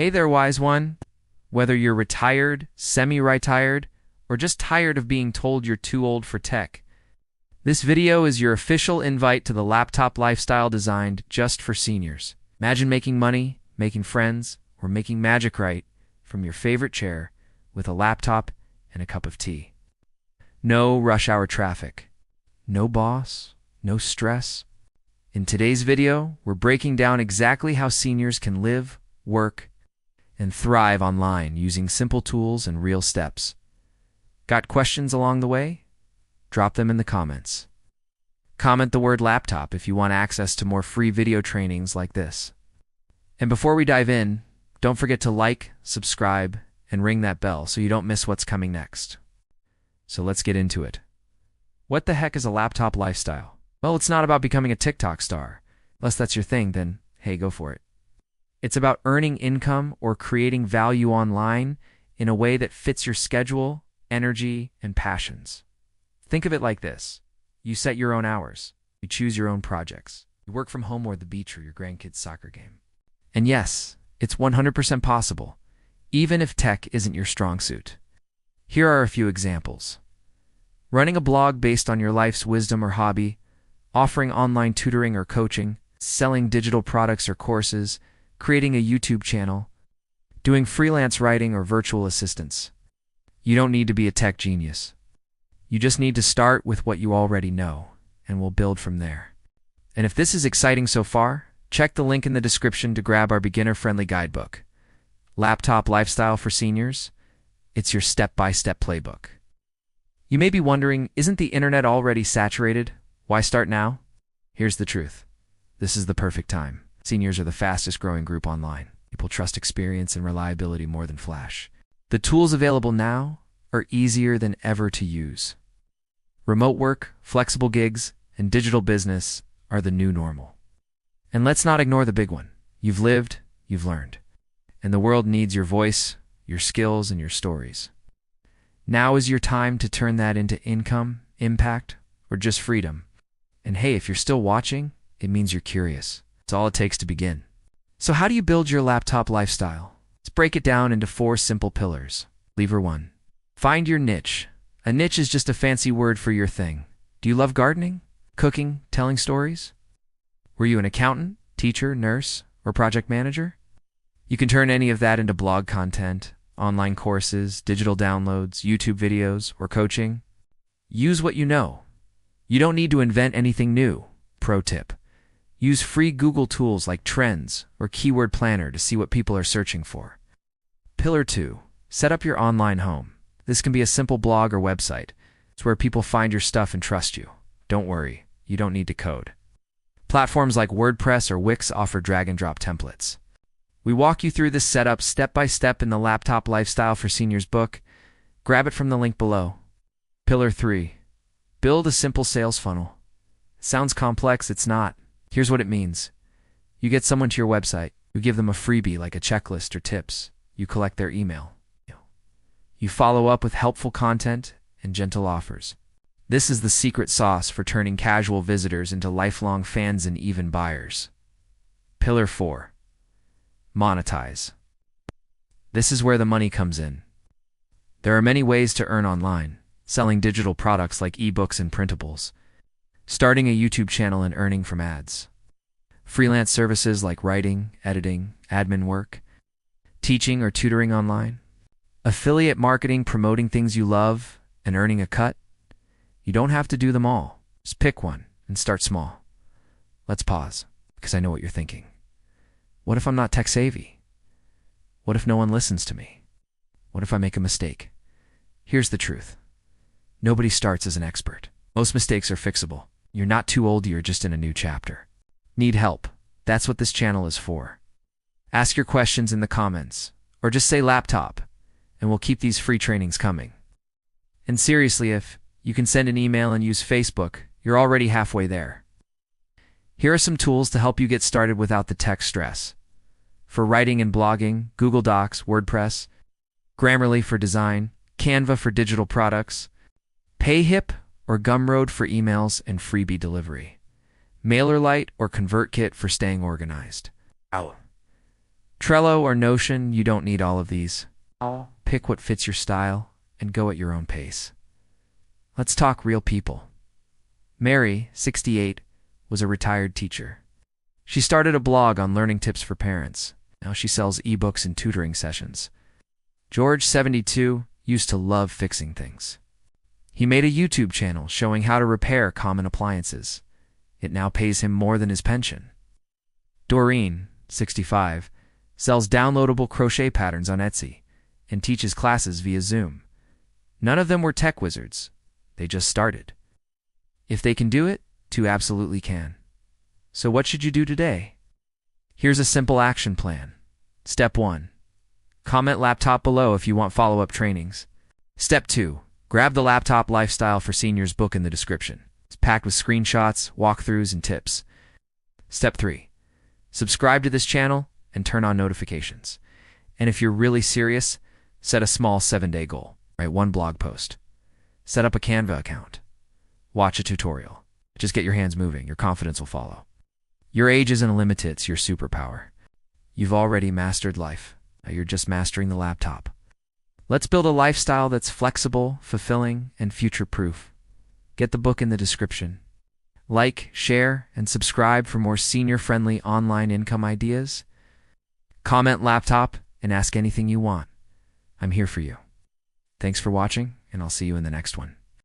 Hey there, wise one. Whether you're retired, semi-retired, or just tired of being told you're too old for tech, this video is your official invite to the laptop lifestyle designed just for seniors. Imagine making money, making friends, or making magic right from your favorite chair with a laptop and a cup of tea. No rush hour traffic, no boss, no stress. In today's video, we're breaking down exactly how seniors can live, work, and thrive online using simple tools and real steps. Got questions along the way? Drop them in the comments. Comment the word laptop if you want access to more free video trainings like this. And before we dive in, don't forget to like, subscribe, and ring that bell so you don't miss what's coming next. So let's get into it. What the heck is a laptop lifestyle? Well, it's not about becoming a TikTok star. Unless that's your thing, then hey, go for it. It's about earning income or creating value online in a way that fits your schedule, energy, and passions. Think of it like this. You set your own hours. You choose your own projects. You work from home or the beach or your grandkids' soccer game. And yes, it's 100% possible, even if tech isn't your strong suit. Here are a few examples. Running a blog based on your life's wisdom or hobby, offering online tutoring or coaching, selling digital products or courses, creating a YouTube channel, doing freelance writing or virtual assistance. You don't need to be a tech genius. You just need to start with what you already know, and we'll build from there. And if this is exciting so far, check the link in the description to grab our beginner-friendly guidebook. Laptop Lifestyle for Seniors. It's your step-by-step playbook. You may be wondering, isn't the internet already saturated? Why start now? Here's the truth. This is the perfect time. Seniors are the fastest growing group online. People trust experience and reliability more than flash. The tools available now are easier than ever to use. Remote work, flexible gigs, and digital business are the new normal. And let's not ignore the big one. You've lived, you've learned. And the world needs your voice, your skills, and your stories. Now is your time to turn that into income, impact, or just freedom. And hey, if you're still watching, it means you're curious. It's all it takes to begin. So how do you build your laptop lifestyle? Let's break it down into 4 simple pillars. Lever 1. Find your niche. A niche is just a fancy word for your thing. Do you love gardening, cooking, telling stories? Were you an accountant, teacher, nurse, or project manager? You can turn any of that into blog content, online courses, digital downloads, YouTube videos, or coaching. Use what you know. You don't need to invent anything new. Pro tip. Use free Google tools like Trends or Keyword Planner to see what people are searching for. Pillar 2. Set up your online home. This can be a simple blog or website. It's where people find your stuff and trust you. Don't worry, you don't need to code. Platforms like WordPress or Wix offer drag-and-drop templates. We walk you through this setup step by step in the Laptop Lifestyle for Seniors book. Grab it from the link below. Pillar 3. Build a simple sales funnel. Sounds complex, it's not. Here's what it means. You get someone to your website. You give them a freebie like a checklist or tips. You collect their email. You follow up with helpful content and gentle offers. This is the secret sauce for turning casual visitors into lifelong fans and even buyers. Pillar 4. Monetize. This is where the money comes in. There are many ways to earn online. Selling digital products like ebooks and printables. Starting a YouTube channel and earning from ads. Freelance services like writing, editing, admin work. Teaching or tutoring online. Affiliate marketing, promoting things you love and earning a cut. You don't have to do them all. Just pick one and start small. Let's pause, because I know what you're thinking. What if I'm not tech savvy? What if no one listens to me? What if I make a mistake? Here's the truth. Nobody starts as an expert. Most mistakes are fixable. You're not too old, you're just in a new chapter. Need help? That's what this channel is for. Ask your questions in the comments, or just say laptop, and we'll keep these free trainings coming. And seriously, if you can send an email and use Facebook, you're already halfway there. Here are some tools to help you get started without the tech stress. For writing and blogging, Google Docs, WordPress, Grammarly for design, Canva for digital products, Payhip or Gumroad for emails and freebie delivery, MailerLite or ConvertKit for staying organized. Trello or Notion, you don't need all of these. Pick what fits your style and go at your own pace. Let's talk real people. Mary, 68, was a retired teacher. She started a blog on learning tips for parents. Now she sells ebooks and tutoring sessions. George, 72, used to love fixing things. He made a YouTube channel showing how to repair common appliances. It now pays him more than his pension. Doreen, 65, sells downloadable crochet patterns on Etsy and teaches classes via Zoom. None of them were tech wizards. They just started. If they can do it, two absolutely can. So what should you do today? Here's a simple action plan. Step 1. Comment laptop below if you want follow-up trainings. Step 2. Grab the Laptop Lifestyle for Seniors book in the description. It's packed with screenshots, walkthroughs, and tips. Step 3. Subscribe to this channel and turn on notifications. And if you're really serious, set a small 7-day goal. Write 1 blog post. Set up a Canva account. Watch a tutorial. Just get your hands moving. Your confidence will follow. Your age isn't a limit, it's your superpower. You've already mastered life. Now you're just mastering the laptop. Let's build a lifestyle that's flexible, fulfilling, and future-proof. Get the book in the description. Like, share, and subscribe for more senior-friendly online income ideas. Comment laptop and ask anything you want. I'm here for you. Thanks for watching, and I'll see you in the next one.